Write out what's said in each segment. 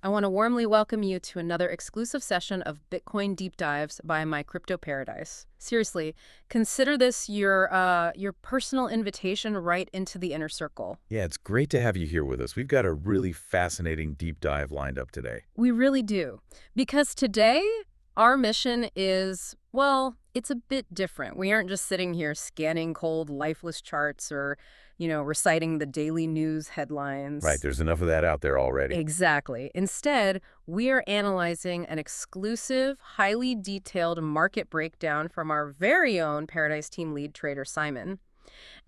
I want to warmly welcome you to another exclusive session of Bitcoin Deep Dives by MyCryptoParadise. Seriously, consider this your personal invitation right into the inner circle. Yeah, it's great to have you here with us. We've got a really fascinating deep dive lined up today. We really do. Because today, our mission is, well, it's a bit different. We aren't just sitting here scanning cold, lifeless charts or, reciting the daily news Right, headlines. there's enough of that out there already. Exactly. Instead, we are analyzing an exclusive, highly detailed market breakdown from our very own Paradise team lead trader, Simon.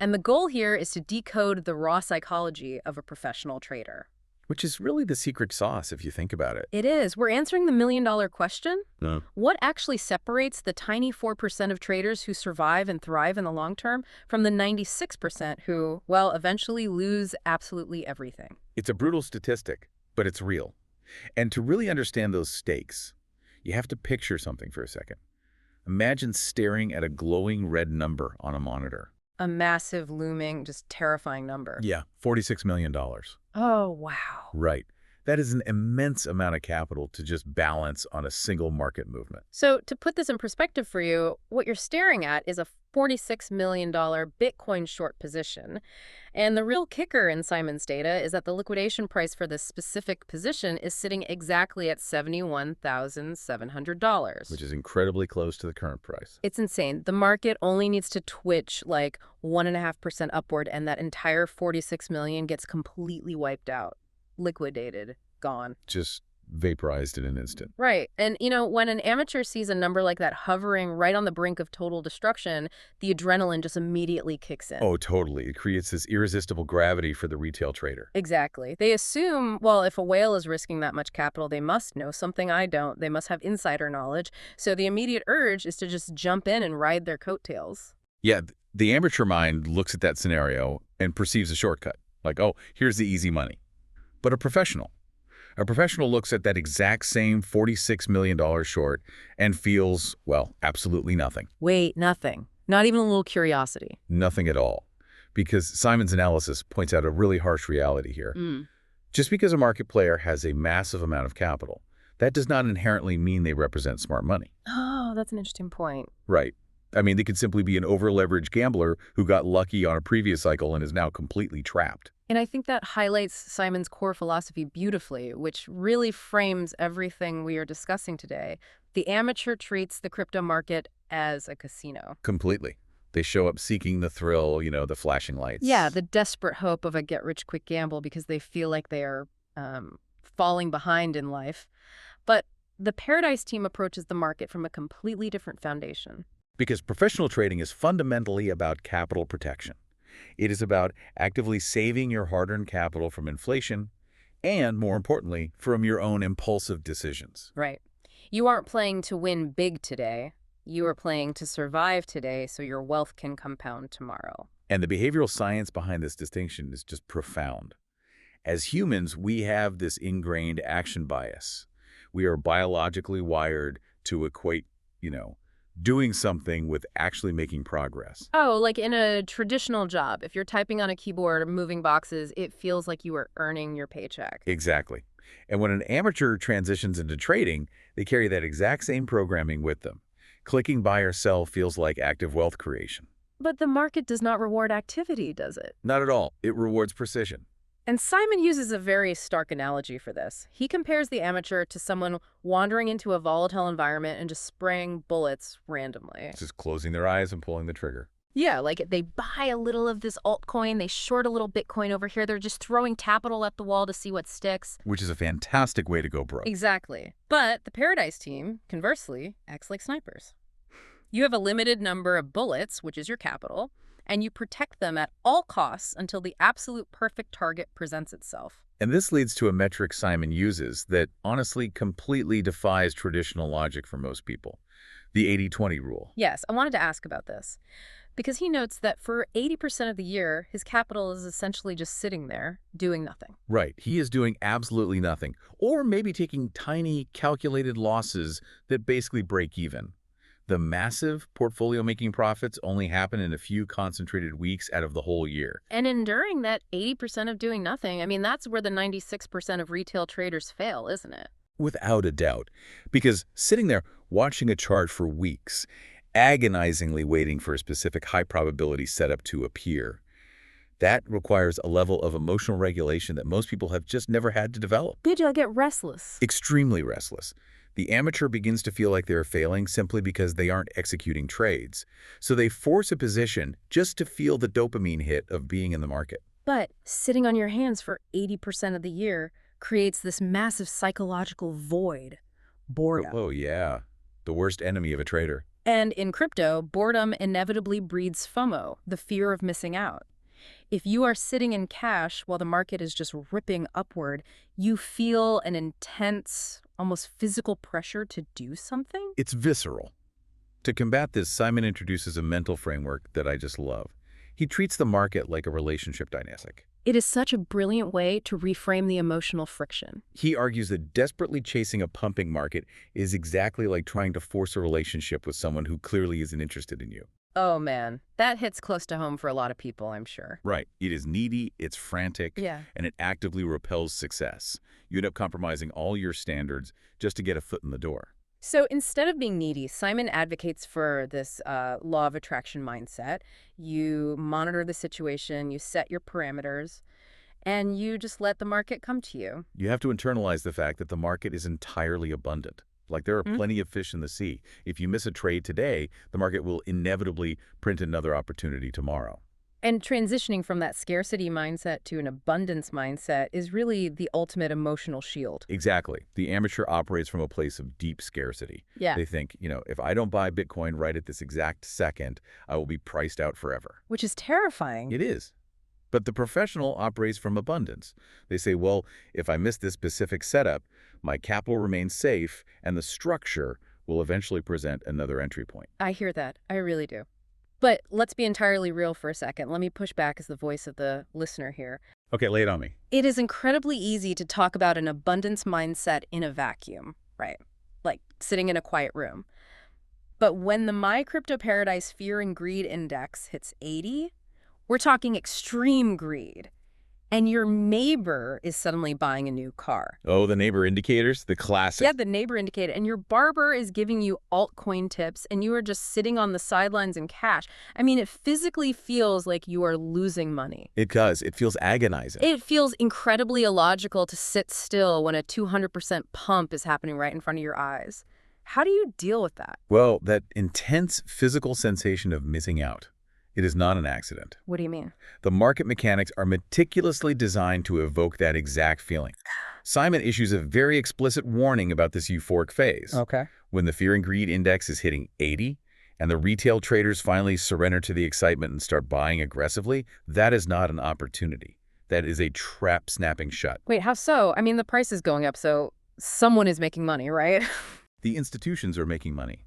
And the goal here is to decode the raw psychology of a professional trader. Which is really the secret sauce if you think about it. It is. We're answering the million-dollar question. No. What actually separates the tiny 4% of traders who survive and thrive in the long term from the 96% who, well, eventually lose absolutely everything? It's a brutal statistic, but it's real. And to really understand those stakes, you have to picture something for a second. Imagine staring at a glowing red number on a monitor. A massive, looming, just terrifying number. Yeah, $46 million. Oh, wow. Right. That is an immense amount of capital to just balance on a single market movement. So to put this in perspective for you, what you're staring at is a $46 million Bitcoin short position. And the real kicker in Simon's data is that the liquidation price for this specific position is sitting exactly at $71,700. Which is incredibly close to the current price. It's insane. The market only needs to twitch like 1.5% upward, and that entire 46 million gets completely wiped out, liquidated, gone. Just vaporized in an instant. Right. And, when an amateur sees a number like that hovering right on the brink of total destruction, the adrenaline just immediately kicks in. Oh, totally. It creates this irresistible gravity for the retail trader. Exactly. They assume, well, if a whale is risking that much capital, they must know something I don't. They must have insider knowledge. So the immediate urge is to just jump in and ride their coattails. Yeah, the amateur mind looks at that scenario and perceives a shortcut. Like, oh, here's the easy money. But a professional looks at that exact same $46 million short and feels, well, absolutely nothing. Wait, nothing. Not even a little curiosity. Nothing at all. Because Simon's analysis points out a really harsh reality here. Just because a market player has a massive amount of capital, that does not inherently mean they represent smart money. Oh, that's an interesting point. Right. I mean, they could simply be an over-leveraged gambler who got lucky on a previous cycle and is now completely trapped. And I think that highlights Simon's core philosophy beautifully, which really frames everything we are discussing today. The amateur treats the crypto market as a casino. Completely. They show up seeking the thrill, the flashing lights. Yeah, the desperate hope of a get-rich-quick gamble because they feel like they are falling behind in life. But the Paradise team approaches the market from a completely different foundation. Because professional trading is fundamentally about capital protection. It is about actively saving your hard-earned capital from inflation and, more importantly, from your own impulsive decisions. Right. You aren't playing to win big today. You are playing to survive today so your wealth can compound tomorrow. And the behavioral science behind this distinction is just profound. As humans, we have this ingrained action bias. We are biologically wired to equate, doing something with actually making progress. Oh, like in a traditional job, if you're typing on a keyboard or moving boxes, it feels like you are earning your paycheck. Exactly. And when an amateur transitions into trading, they carry that exact same programming with them. Clicking buy or sell feels like active wealth creation. But the market does not reward activity, does it? Not at all. It rewards precision. And Simon uses a very stark analogy for this. He compares the amateur to someone wandering into a volatile environment and just spraying bullets randomly. Just closing their eyes and pulling the trigger. Yeah, like they buy a little of this altcoin, they short a little Bitcoin over here, they're just throwing capital at the wall to see what sticks. Which is a fantastic way to go broke. Exactly. But the Paradise team, conversely, acts like snipers. You have a limited number of bullets, which is your capital, and you protect them at all costs until the absolute perfect target presents itself. And this leads to a metric Simon uses that honestly completely defies traditional logic for most people, the 80-20 rule. Yes, I wanted to ask about this, because he notes that for 80% of the year, his capital is essentially just sitting there, doing nothing. Right. He is doing absolutely nothing, or maybe taking tiny calculated losses that basically break even. The massive portfolio-making profits only happen in a few concentrated weeks out of the whole year. And enduring that 80% of doing nothing, I mean, that's where the 96% of retail traders fail, isn't it? Without a doubt. Because sitting there watching a chart for weeks, agonizingly waiting for a specific high-probability setup to appear, that requires a level of emotional regulation that most people have just never had to develop. You'll get restless. Extremely restless. The amateur begins to feel like they're failing simply because they aren't executing trades. So they force a position just to feel the dopamine hit of being in the market. But sitting on your hands for 80% of the year creates this massive psychological void. Boredom. Oh, yeah. The worst enemy of a trader. And in crypto, boredom inevitably breeds FOMO, the fear of missing out. If you are sitting in cash while the market is just ripping upward, you feel an intense, almost physical pressure to do something? It's visceral. To combat this, Simon introduces a mental framework that I just love. He treats the market like a relationship dynamic. It is such a brilliant way to reframe the emotional friction. He argues that desperately chasing a pumping market is exactly like trying to force a relationship with someone who clearly isn't interested in you. Oh man, that hits close to home for a lot of people, I'm sure. Right. It is needy, it's frantic, Yeah. and it actively repels success. You end up compromising all your standards just to get a foot in the door. So instead of being needy, Simon advocates for this law of attraction mindset. You monitor the situation, you set your parameters, and you just let the market come to you. You have to internalize the fact that the market is entirely abundant. Like there are plenty of fish in the sea. If you miss a trade today, the market will inevitably print another opportunity tomorrow. And transitioning from that scarcity mindset to an abundance mindset is really the ultimate emotional shield. Exactly. The amateur operates from a place of deep scarcity. Yeah. They think, if I don't buy Bitcoin right at this exact second, I will be priced out forever. Which is terrifying. It is. But the professional operates from abundance. They say, well, if I miss this specific setup, my capital remains safe, and the structure will eventually present another entry point. I hear that. I really do. But let's be entirely real for a second. Let me push back as the voice of the listener here. Okay, lay it on me. It is incredibly easy to talk about an abundance mindset in a vacuum, right? Like sitting in a quiet room. But when the MyCryptoParadise Fear and Greed Index hits 80, we're talking extreme greed. And your neighbor is suddenly buying a new car. Oh, the neighbor indicators? The classic. Yeah, the neighbor indicator. And your barber is giving you altcoin tips, and you are just sitting on the sidelines in cash. I mean, it physically feels like you are losing money. It does. It feels agonizing. It feels incredibly illogical to sit still when a 200% pump is happening right in front of your eyes. How do you deal with that? Well, that intense physical sensation of missing out. It is not an accident. What do you mean? The market mechanics are meticulously designed to evoke that exact feeling. Simon issues a very explicit warning about this euphoric phase. Okay. When the fear and greed index is hitting 80 and the retail traders finally surrender to the excitement and start buying aggressively, that is not an opportunity. That is a trap snapping shut. Wait, how so? I mean, the price is going up, so someone is making money, right? The institutions are making money.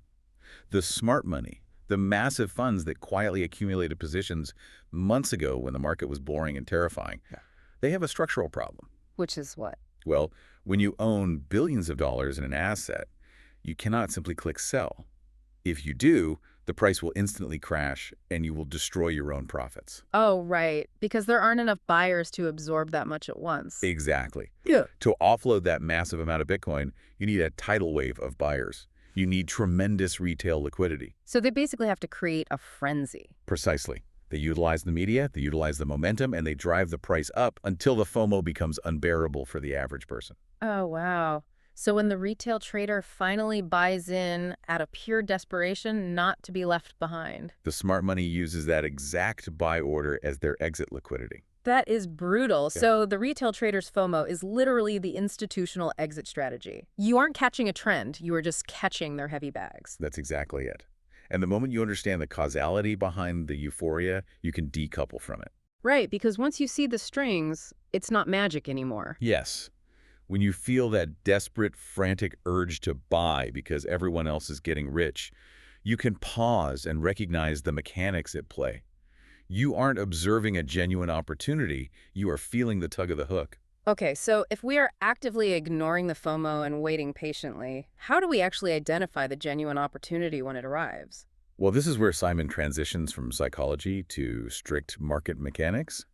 The smart money. The massive funds that quietly accumulated positions months ago when the market was boring and terrifying, they have a structural problem. Which is what? Well, when you own billions of dollars in an asset, you cannot simply click sell. If you do, the price will instantly crash and you will destroy your own profits. Oh, right. Because there aren't enough buyers to absorb that much at once. Exactly. Yeah. To offload that massive amount of Bitcoin, you need a tidal wave of buyers. You need tremendous retail liquidity. So they basically have to create a frenzy. Precisely. They utilize the media, they utilize the momentum, and they drive the price up until the FOMO becomes unbearable for the average person. Oh, wow. So when the retail trader finally buys in out of pure desperation not to be left behind. The smart money uses that exact buy order as their exit liquidity. That is brutal. Yeah. So the retail trader's FOMO is literally the institutional exit strategy. You aren't catching a trend, you are just catching their heavy bags. That's exactly it. And the moment you understand the causality behind the euphoria, you can decouple from it. Right, because once you see the strings, it's not magic anymore. Yes. When you feel that desperate, frantic urge to buy because everyone else is getting rich, you can pause and recognize the mechanics at play. You aren't observing a genuine opportunity, you are feeling the tug of the hook. Okay, so if we are actively ignoring the FOMO and waiting patiently, how do we actually identify the genuine opportunity when it arrives? Well, this is where Simon transitions from psychology to strict market mechanics.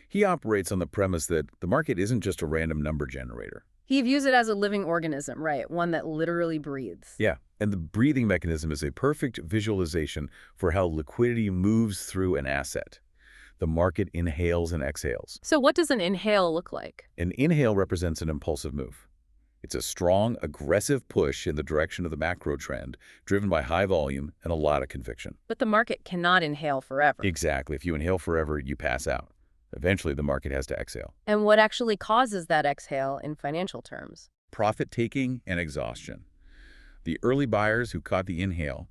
He operates on the premise that the market isn't just a random number generator. He views it as a living organism, right? One that literally breathes. Yeah, and the breathing mechanism is a perfect visualization for how liquidity moves through an asset. The market inhales and exhales. So what does an inhale look like? An inhale represents an impulsive move. It's a strong, aggressive push in the direction of the macro trend, driven by high volume and a lot of conviction. But the market cannot inhale forever. Exactly. If you inhale forever, you pass out. Eventually, the market has to exhale. And what actually causes that exhale in financial terms? Profit-taking and exhaustion. The early buyers who caught the inhale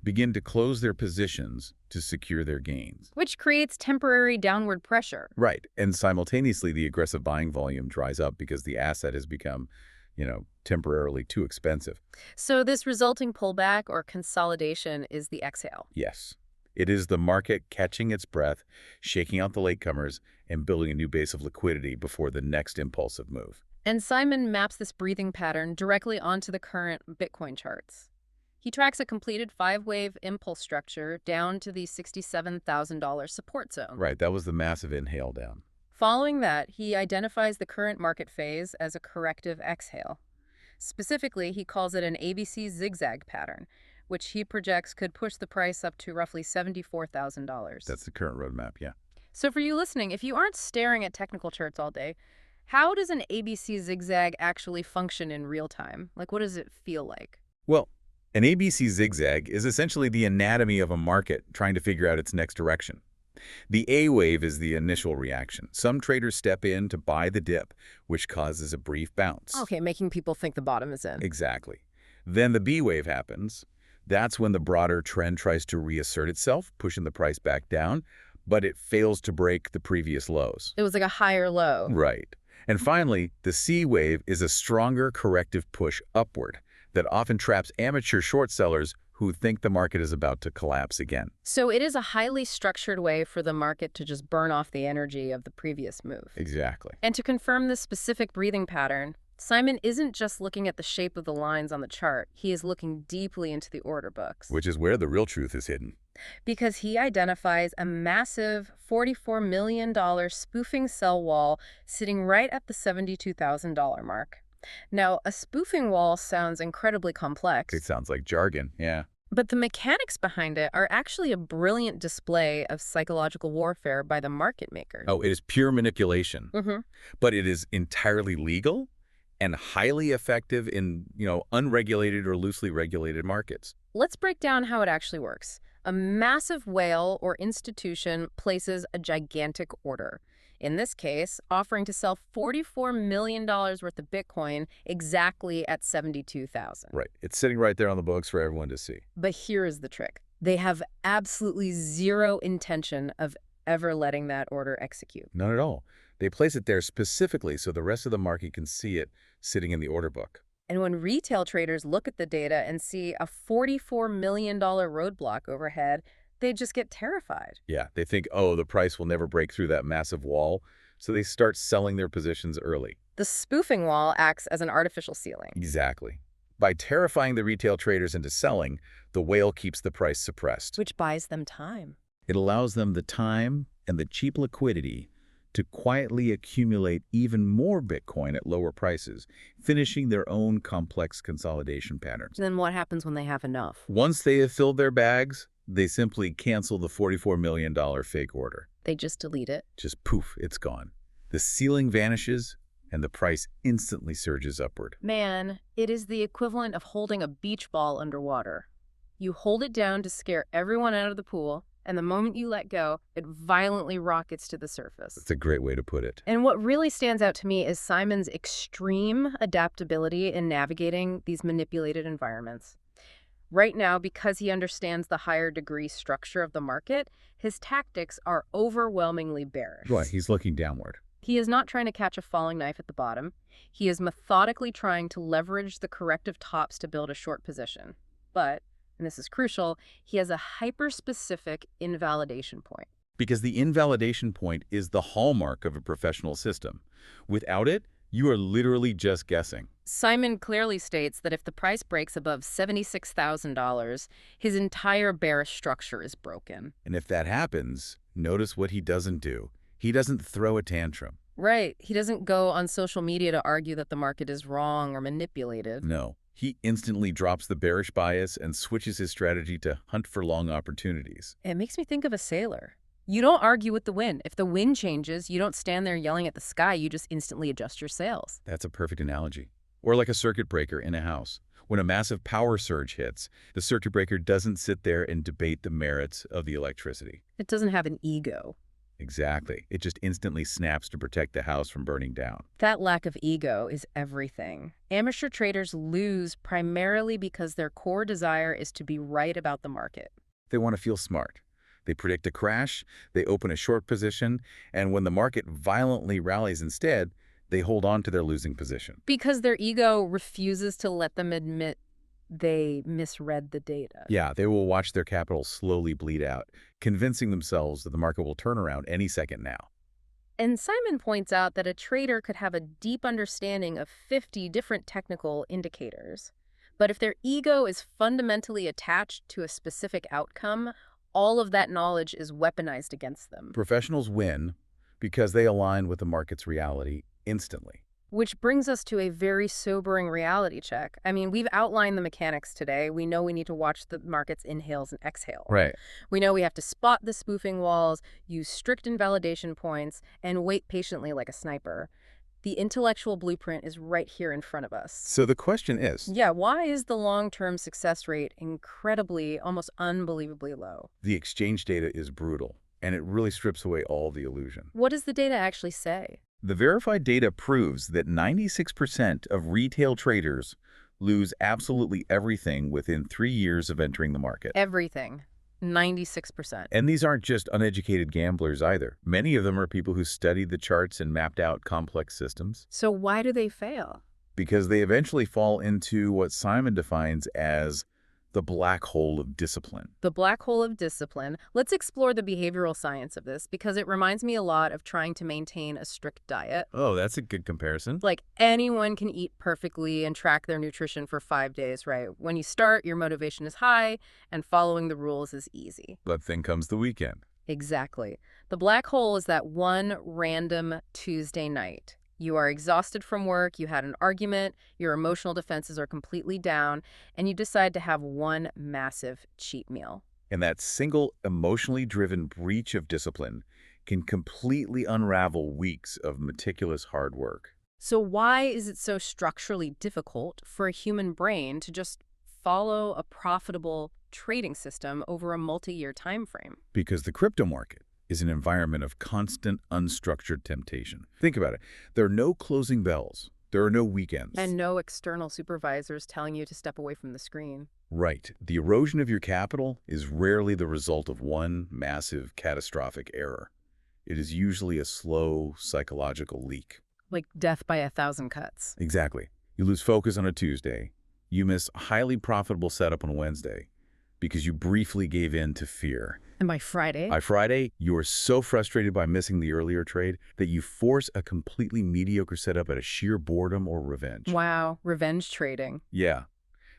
begin to close their positions to secure their gains. Which creates temporary downward pressure. Right. And simultaneously, the aggressive buying volume dries up because the asset has become, temporarily too expensive. So this resulting pullback or consolidation is the exhale. Yes. It is the market catching its breath, shaking out the latecomers, and building a new base of liquidity before the next impulsive move. And Simon maps this breathing pattern directly onto the current Bitcoin charts. He tracks a completed 5-wave impulse structure down to the $67,000 support zone. Right, that was the massive inhale down. Following that, he identifies the current market phase as a corrective exhale. Specifically, he calls it an ABC zigzag pattern, which he projects could push the price up to roughly $74,000. That's the current roadmap, yeah. So for you listening, if you aren't staring at technical charts all day, how does an ABC zigzag actually function in real time? Like, what does it feel like? Well, an ABC zigzag is essentially the anatomy of a market trying to figure out its next direction. The A wave is the initial reaction. Some traders step in to buy the dip, which causes a brief bounce. Okay, making people think the bottom is in. Exactly. Then the B wave happens. That's when the broader trend tries to reassert itself, pushing the price back down, but it fails to break the previous lows. It was like a higher low. Right. And finally, the C wave is a stronger corrective push upward that often traps amateur short sellers who think the market is about to collapse again. So it is a highly structured way for the market to just burn off the energy of the previous move. Exactly. And to confirm this specific breathing pattern, Simon isn't just looking at the shape of the lines on the chart, he is looking deeply into the order books. Which is where the real truth is hidden. Because he identifies a massive $44 million spoofing sell wall sitting right at the $72,000 mark. Now, a spoofing wall sounds incredibly complex. It sounds like jargon, yeah. But the mechanics behind it are actually a brilliant display of psychological warfare by the market makers. Oh, it is pure manipulation. But it is entirely legal and highly effective in, unregulated or loosely regulated markets. Let's break down how it actually works. A massive whale or institution places a gigantic order. In this case, offering to sell $44 million worth of Bitcoin exactly at $72,000. Right. It's sitting right there on the books for everyone to see. But here is the trick. They have absolutely zero intention of ever letting that order execute. None at all. They place it there specifically so the rest of the market can see it sitting in the order book. And when retail traders look at the data and see a $44 million roadblock overhead, they just get terrified. Yeah, they think, oh, the price will never break through that massive wall, so they start selling their positions early. The spoofing wall acts as an artificial ceiling. Exactly. By terrifying the retail traders into selling, the whale keeps the price suppressed. Which buys them time. It allows them the time and the cheap liquidity to quietly accumulate even more Bitcoin at lower prices, finishing their own complex consolidation patterns. Then what happens when they have enough? Once they have filled their bags, they simply cancel the $44 million fake order. They just delete it. Just poof, it's gone. The ceiling vanishes, and the price instantly surges upward. Man, it is the equivalent of holding a beach ball underwater. You hold it down to scare everyone out of the pool, and the moment you let go, it violently rockets to the surface. That's a great way to put it. And what really stands out to me is Simon's extreme adaptability in navigating these manipulated environments. Right now, because he understands the higher degree structure of the market, his tactics are overwhelmingly bearish. Right, he's looking downward. He is not trying to catch a falling knife at the bottom. He is methodically trying to leverage the corrective tops to build a short position. But, and this is crucial, he has a hyper-specific invalidation point. Because the invalidation point is the hallmark of a professional system. Without it, you are literally just guessing. Simon clearly states that if the price breaks above $76,000, his entire bearish structure is broken. And if that happens, notice what he doesn't do. He doesn't throw a tantrum. Right. He doesn't go on social media to argue that the market is wrong or manipulated. No. He instantly drops the bearish bias and switches his strategy to hunt for long opportunities. It makes me think of a sailor. You don't argue with the wind. If the wind changes, you don't stand there yelling at the sky. You just instantly adjust your sails. That's a perfect analogy. Or like a circuit breaker in a house. When a massive power surge hits, the circuit breaker doesn't sit there and debate the merits of the electricity. It doesn't have an ego. Exactly. It just instantly snaps to protect the house from burning down. That lack of ego is everything. Amateur traders lose primarily because their core desire is to be right about the market. They want to feel smart. They predict a crash, they open a short position, and when the market violently rallies instead, they hold on to their losing position. Because their ego refuses to let them admit they misread the data. Yeah, they will watch their capital slowly bleed out, convincing themselves that the market will turn around any second now. And Simon points out that a trader could have a deep understanding of 50 different technical indicators. But if their ego is fundamentally attached to a specific outcome, all of that knowledge is weaponized against them. Professionals win because they align with the market's reality instantly. Which brings us to a very sobering reality check. I mean, we've outlined the mechanics today. We know we need to watch the market's inhales and exhale. Right. We know we have to spot the spoofing walls, use strict invalidation points, and wait patiently like a sniper. The intellectual blueprint is right here in front of us. So the question is... Yeah, why is the long-term success rate incredibly, almost unbelievably low? The exchange data is brutal, and it really strips away all the illusion. What does the data actually say? The verified data proves that 96% of retail traders lose absolutely everything within 3 years of entering the market. Everything. 96%. And these aren't just uneducated gamblers either. Many of them are people who studied the charts and mapped out complex systems. So why do they fail? Because they eventually fall into what Simon defines as the black hole of discipline. The black hole of discipline. Let's explore the behavioral science of this because it reminds me a lot of trying to maintain a strict diet. Oh, that's a good comparison. Like anyone can eat perfectly and track their nutrition for 5 days, right? When you start, your motivation is high and following the rules is easy. But then comes the weekend. Exactly. The black hole is that one random Tuesday night. You are exhausted from work, you had an argument, your emotional defenses are completely down, and you decide to have one massive cheat meal. And that single emotionally driven breach of discipline can completely unravel weeks of meticulous hard work. So why is it so structurally difficult for a human brain to just follow a profitable trading system over a multi-year time frame? Because the crypto market is an environment of constant, unstructured temptation. Think about it. There are no closing bells. There are no weekends. And no external supervisors telling you to step away from the screen. Right. The erosion of your capital is rarely the result of one massive, catastrophic error. It is usually a slow, psychological leak. Like death by 1,000 cuts. Exactly. You lose focus on a Tuesday. You miss a highly profitable setup on Wednesday because you briefly gave in to fear. And by Friday? By Friday, you are so frustrated by missing the earlier trade that you force a completely mediocre setup out of sheer boredom or revenge. Wow, revenge trading. Yeah.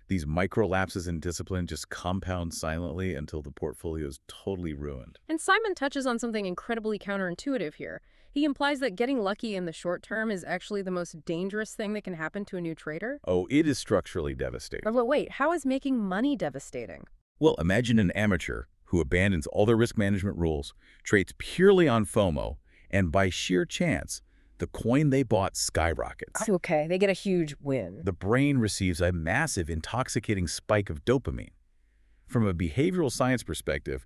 These micro lapses in discipline just compound silently until the portfolio is totally ruined. And Simon touches on something incredibly counterintuitive here. He implies that getting lucky in the short term is actually the most dangerous thing that can happen to a new trader. Oh, it is structurally devastating. But wait, how is making money devastating? Well, imagine an amateur who abandons all their risk management rules, trades purely on FOMO, and by sheer chance, the coin they bought skyrockets. Okay, they get a huge win. The brain receives a massive, intoxicating spike of dopamine. From a behavioral science perspective,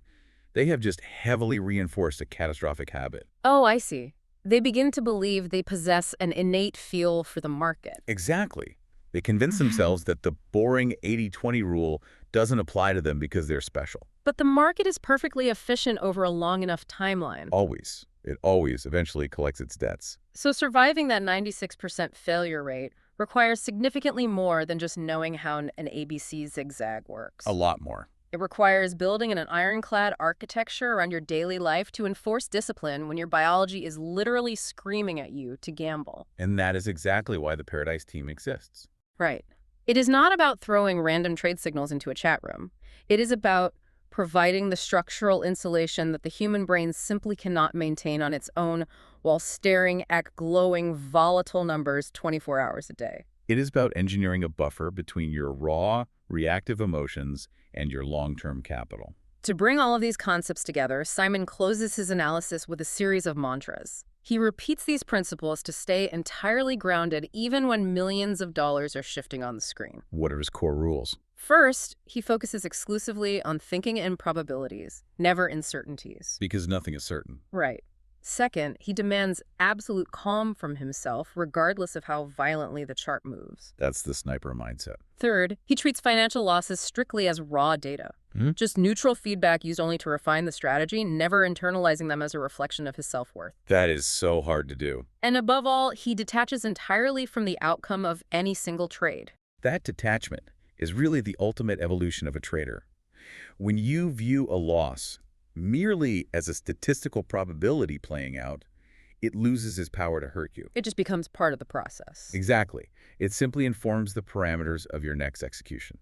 they have just heavily reinforced a catastrophic habit. Oh, I see. They begin to believe they possess an innate feel for the market. Exactly. They convince themselves that the boring 80-20 rule doesn't apply to them because they're special. But the market is perfectly efficient over a long enough timeline. Always. It always eventually collects its debts. So surviving that 96% failure rate requires significantly more than just knowing how an ABC zigzag works. A lot more. It requires building an ironclad architecture around your daily life to enforce discipline when your biology is literally screaming at you to gamble. And that is exactly why the Paradise team exists. Right. It is not about throwing random trade signals into a chat room. It is about providing the structural insulation that the human brain simply cannot maintain on its own while staring at glowing, volatile numbers 24 hours a day. It is about engineering a buffer between your raw, reactive emotions and your long-term capital. To bring all of these concepts together, Simon closes his analysis with a series of mantras. He repeats these principles to stay entirely grounded even when millions of dollars are shifting on the screen. What are his core rules? First, he focuses exclusively on thinking in probabilities, never in certainties. Because nothing is certain. Right. Second, he demands absolute calm from himself, regardless of how violently the chart moves. That's the sniper mindset. Third, he treats financial losses strictly as raw data. Just neutral feedback used only to refine the strategy, never internalizing them as a reflection of his self-worth. That is so hard to do. And above all, he detaches entirely from the outcome of any single trade. That detachment is really the ultimate evolution of a trader. When you view a loss merely as a statistical probability playing out, it loses its power to hurt you. It just becomes part of the process. Exactly. It simply informs the parameters of your next execution.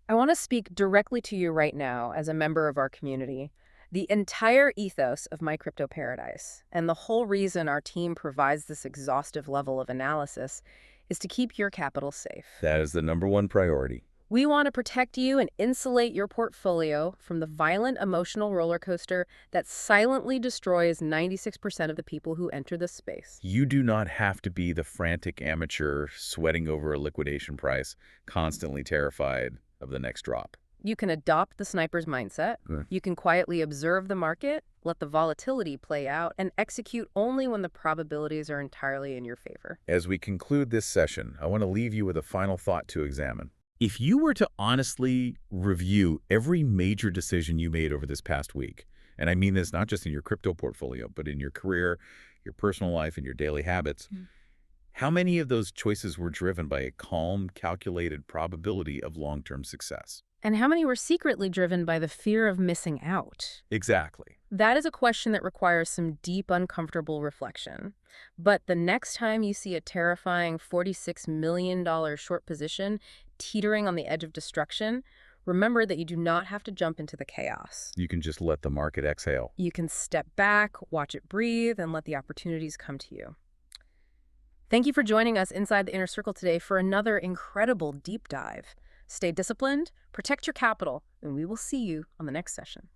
I want to speak directly to you right now as a member of our community. The entire ethos of MyCryptoParadise and the whole reason our team provides this exhaustive level of analysis is to keep your capital safe. That is the #1 priority. We want to protect you and insulate your portfolio from the violent emotional roller coaster that silently destroys 96% of the people who enter this space. You do not have to be the frantic amateur sweating over a liquidation price, constantly terrified of the next drop. You can adopt the sniper's mindset. You can quietly observe the market, let the volatility play out, and execute only when the probabilities are entirely in your favor. As we conclude this session, I want to leave you with a final thought to examine. If you were to honestly review every major decision you made over this past week, and I mean this not just in your crypto portfolio, but in your career, your personal life, and your daily habits, how many of those choices were driven by a calm, calculated probability of long-term success? And how many were secretly driven by the fear of missing out? Exactly. That is a question that requires some deep, uncomfortable reflection. But the next time you see a terrifying $46 million short position teetering on the edge of destruction, remember that you do not have to jump into the chaos. You can just let the market exhale. You can step back, watch it breathe, and let the opportunities come to you. Thank you for joining us inside the Inner Circle today for another incredible deep dive. Stay disciplined, protect your capital, and we will see you on the next session.